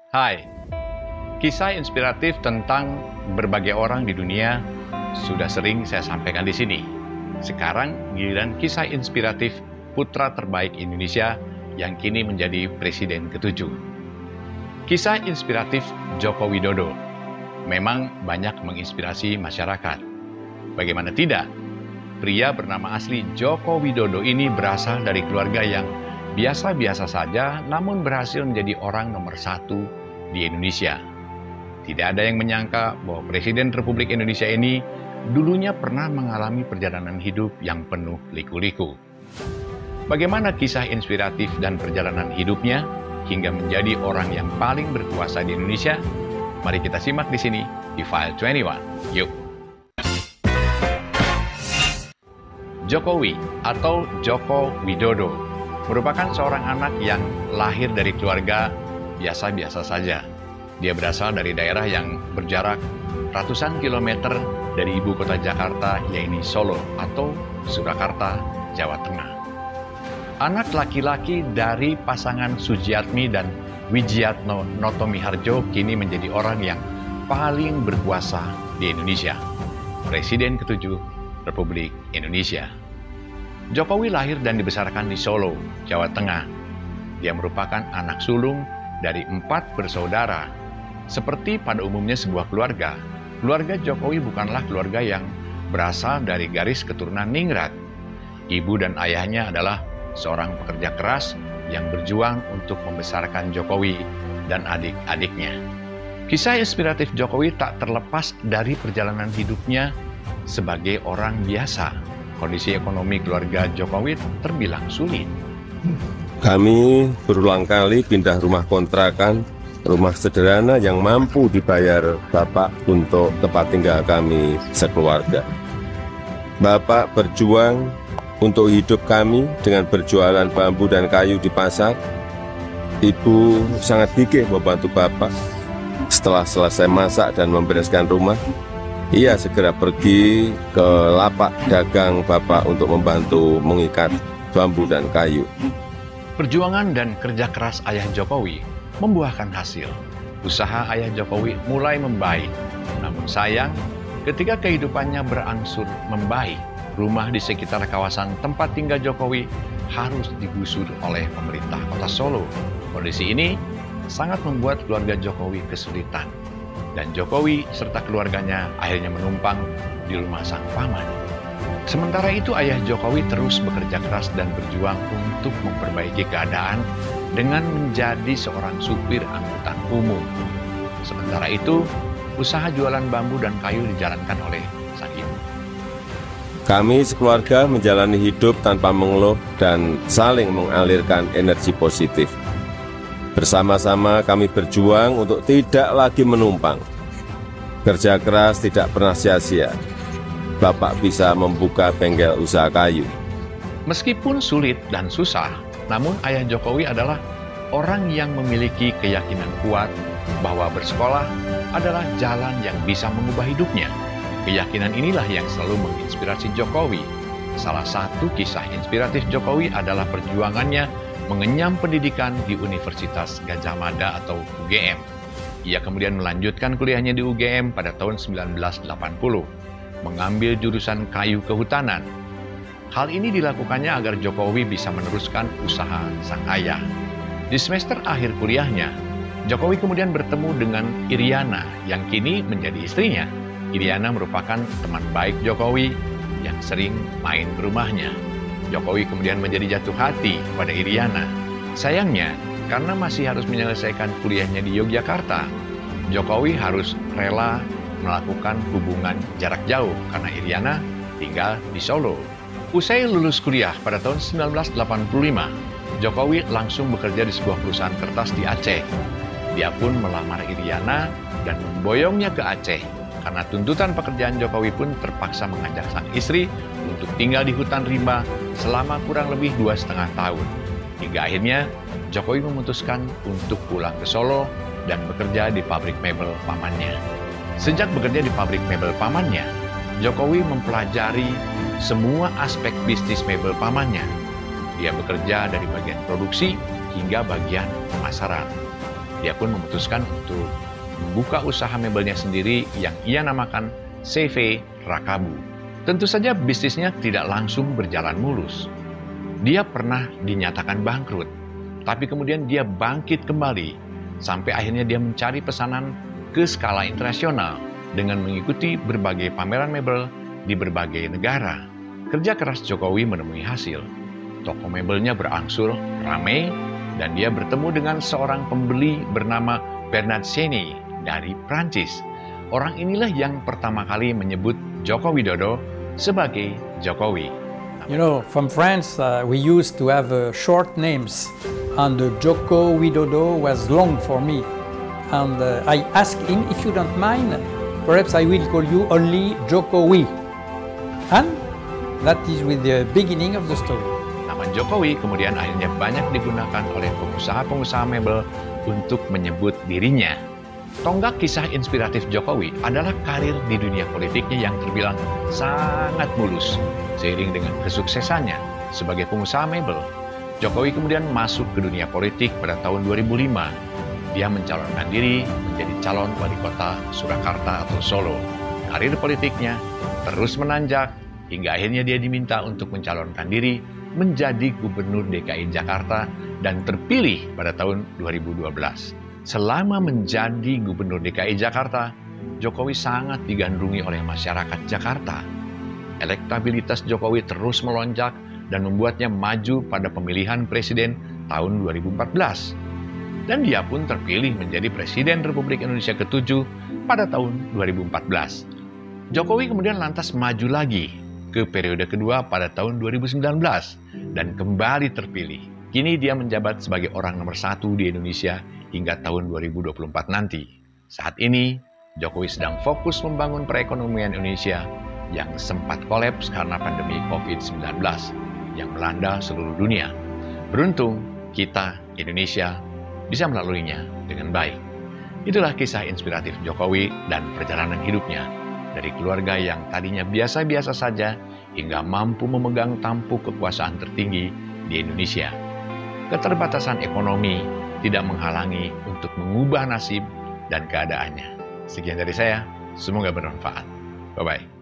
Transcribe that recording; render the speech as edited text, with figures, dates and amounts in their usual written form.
Hai, kisah inspiratif tentang berbagai orang di dunia sudah sering saya sampaikan di sini. Sekarang giliran kisah inspiratif putra terbaik Indonesia yang kini menjadi Presiden ke-7. Kisah inspiratif Joko Widodo memang banyak menginspirasi masyarakat. Bagaimana tidak? Pria bernama asli Joko Widodo ini berasal dari keluarga yang biasa-biasa saja, namun berhasil menjadi orang nomor 1 di Indonesia. Tidak ada yang menyangka bahwa Presiden Republik Indonesia ini dulunya pernah mengalami perjalanan hidup yang penuh liku-liku. Bagaimana kisah inspiratif dan perjalanan hidupnya hingga menjadi orang yang paling berkuasa di Indonesia? Mari kita simak di sini di File 21. Yuk! Jokowi atau Joko Widodo merupakan seorang anak yang lahir dari keluarga biasa-biasa saja. Dia berasal dari daerah yang berjarak ratusan kilometer dari ibu kota Jakarta, yaitu Solo atau Surakarta, Jawa Tengah. Anak laki-laki dari pasangan Sujiatmi dan Wijiatno Notomiharjo kini menjadi orang yang paling berkuasa di Indonesia, Presiden ke-7 Republik Indonesia. Jokowi lahir dan dibesarkan di Solo, Jawa Tengah. Dia merupakan anak sulung dari 4 bersaudara. Seperti pada umumnya sebuah keluarga, keluarga Jokowi bukanlah keluarga yang berasal dari garis keturunan ningrat. Ibu dan ayahnya adalah seorang pekerja keras yang berjuang untuk membesarkan Jokowi dan adik-adiknya. Kisah inspiratif Jokowi tak terlepas dari perjalanan hidupnya sebagai orang biasa. Kondisi ekonomi keluarga Jokowi terbilang sulit. Kami berulang kali pindah rumah kontrakan, rumah sederhana yang mampu dibayar Bapak untuk tempat tinggal kami sekeluarga. Bapak berjuang untuk hidup kami dengan berjualan bambu dan kayu di pasar. Ibu sangat gigih membantu Bapak. Setelah selesai masak dan membereskan rumah, ia segera pergi ke lapak dagang Bapak untuk membantu mengikat bambu dan kayu. Perjuangan dan kerja keras ayah Jokowi membuahkan hasil. Usaha ayah Jokowi mulai membaik. Namun sayang, ketika kehidupannya berangsur membaik, rumah di sekitar kawasan tempat tinggal Jokowi harus digusur oleh pemerintah kota Solo. Kondisi ini sangat membuat keluarga Jokowi kesulitan. Dan Jokowi serta keluarganya akhirnya menumpang di rumah sang paman. Sementara itu ayah Jokowi terus bekerja keras dan berjuang untuk memperbaiki keadaan dengan menjadi seorang supir angkutan umum. Sementara itu, usaha jualan bambu dan kayu dijalankan oleh sang ibu. Kami sekeluarga menjalani hidup tanpa mengeluh dan saling mengalirkan energi positif. Bersama-sama kami berjuang untuk tidak lagi menumpang. Kerja keras tidak pernah sia-sia. Bapak bisa membuka bengkel usaha kayu. Meskipun sulit dan susah, namun ayah Jokowi adalah orang yang memiliki keyakinan kuat bahwa bersekolah adalah jalan yang bisa mengubah hidupnya. Keyakinan inilah yang selalu menginspirasi Jokowi. Salah satu kisah inspiratif Jokowi adalah perjuangannya mengenyam pendidikan di Universitas Gadjah Mada atau UGM. Ia kemudian melanjutkan kuliahnya di UGM pada tahun 1980, mengambil jurusan kayu kehutanan. Hal ini dilakukannya agar Jokowi bisa meneruskan usaha sang ayah. Di semester akhir kuliahnya, Jokowi kemudian bertemu dengan Iriana yang kini menjadi istrinya. Iriana merupakan teman baik Jokowi yang sering main ke rumahnya. Jokowi kemudian menjadi jatuh hati pada Iriana. Sayangnya, karena masih harus menyelesaikan kuliahnya di Yogyakarta, Jokowi harus rela melakukan hubungan jarak jauh karena Iriana tinggal di Solo. Usai lulus kuliah pada tahun 1985, Jokowi langsung bekerja di sebuah perusahaan kertas di Aceh. Dia pun melamar Iriana dan memboyongnya ke Aceh. Karena tuntutan pekerjaan, Jokowi pun terpaksa mengajak sang istri untuk tinggal di hutan rimba selama kurang lebih 2,5 tahun. Hingga akhirnya Jokowi memutuskan untuk pulang ke Solo dan bekerja di pabrik mebel pamannya. Sejak bekerja di pabrik mebel pamannya, Jokowi mempelajari semua aspek bisnis mebel pamannya. Dia bekerja dari bagian produksi hingga bagian pemasaran. dia pun memutuskan untuk membuka usaha mebelnya sendiri yang ia namakan CV Rakabu. Tentu saja bisnisnya tidak langsung berjalan mulus. Dia pernah dinyatakan bangkrut, tapi kemudian dia bangkit kembali, sampai akhirnya dia mencari pesanan ke skala internasional dengan mengikuti berbagai pameran mebel di berbagai negara. Kerja keras Jokowi menemui hasil. Toko mebelnya berangsur ramai dan dia bertemu dengan seorang pembeli bernama Bernard Seni dari Prancis. Orang inilah yang pertama kali menyebut Joko Widodo sebagai Jokowi. You know, from France, we used to have short names, and Joko Widodo was long for me. And I asked him, if you don't mind, perhaps I will call you only Jokowi. And that is with the beginning of the story. Nama Jokowi kemudian akhirnya banyak digunakan oleh pengusaha-pengusaha mebel untuk menyebut dirinya. Tonggak kisah inspiratif Jokowi adalah karir di dunia politiknya yang terbilang sangat mulus. Seiring dengan kesuksesannya sebagai pengusaha mebel, Jokowi kemudian masuk ke dunia politik pada tahun 2005. Dia mencalonkan diri menjadi calon wali kota Surakarta atau Solo. Karir politiknya terus menanjak hingga akhirnya dia diminta untuk mencalonkan diri menjadi Gubernur DKI Jakarta dan terpilih pada tahun 2012. Selama menjadi Gubernur DKI Jakarta, Jokowi sangat digandrungi oleh masyarakat Jakarta. Elektabilitas Jokowi terus melonjak dan membuatnya maju pada pemilihan presiden tahun 2014. Dan dia pun terpilih menjadi Presiden Republik Indonesia ke-7 pada tahun 2014. Jokowi kemudian lantas maju lagi ke periode kedua pada tahun 2019 dan kembali terpilih. Kini dia menjabat sebagai orang nomor 1 di Indonesia hingga tahun 2024 nanti. Saat ini, Jokowi sedang fokus membangun perekonomian Indonesia yang sempat kolaps karena pandemi COVID-19 yang melanda seluruh dunia. Beruntung, kita, Indonesia, bisa melaluinya dengan baik. Itulah kisah inspiratif Jokowi dan perjalanan hidupnya. Dari keluarga yang tadinya biasa-biasa saja hingga mampu memegang tampuk kekuasaan tertinggi di Indonesia. Keterbatasan ekonomi tidak menghalangi untuk mengubah nasib dan keadaannya. Sekian dari saya, semoga bermanfaat. Bye-bye.